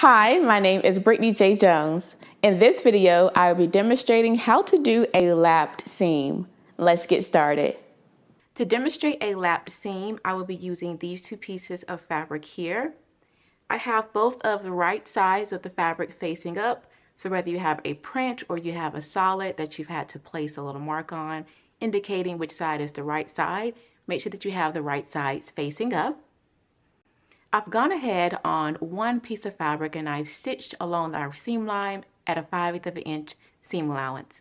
Hi, my name is Brittany J. Jones. In this video, I will be demonstrating how to do a lapped seam. Let's get started. To demonstrate a lapped seam, I will be using these two pieces of fabric here. I have both of the right sides of the fabric facing up, so whether you have a print or you have a solid that you've had to place a little mark on, indicating which side is the right side, make sure that you have the right sides facing up. I've gone ahead on one piece of fabric and I've stitched along our seam line at a 5/8 of an inch seam allowance.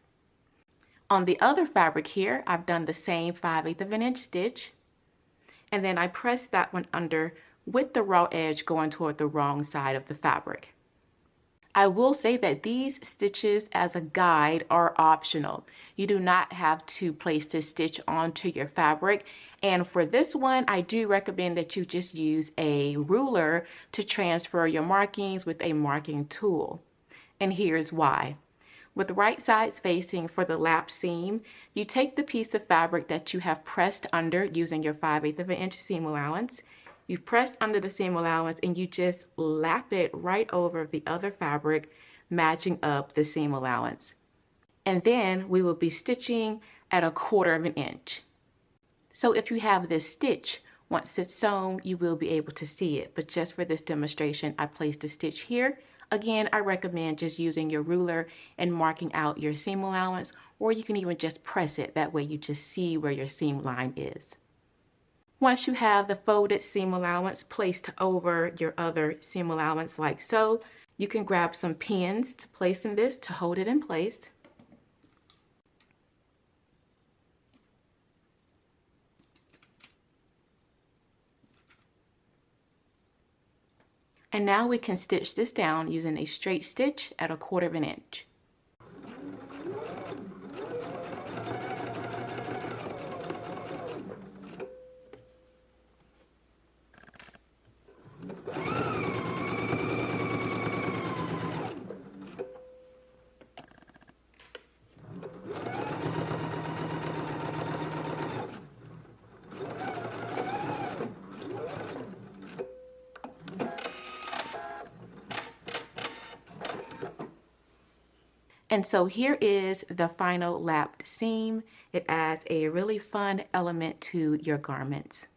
On the other fabric here, I've done the same 5/8 of an inch stitch, and then I pressed that one under with the raw edge going toward the wrong side of the fabric. I will say that these stitches as a guide are optional. You do not have to place this stitch onto your fabric. And for this one, I do recommend that you just use a ruler to transfer your markings with a marking tool. And here's why. With the right sides facing for the lap seam, you take the piece of fabric that you have pressed under using your 5/8 of an inch seam allowance. You've pressed under the seam allowance and you just lap it right over the other fabric, matching up the seam allowance. And then we will be stitching at a 1/4 of an inch. So if you have this stitch, once it's sewn, you will be able to see it. But just for this demonstration, I placed a stitch here. Again, I recommend just using your ruler and marking out your seam allowance, or you can even just press it. That way you just see where your seam line is. Once you have the folded seam allowance placed over your other seam allowance like so, you can grab some pins to place in this to hold it in place. And now we can stitch this down using a straight stitch at a 1/4 of an inch. And so here is the final lapped seam. It adds a really fun element to your garments.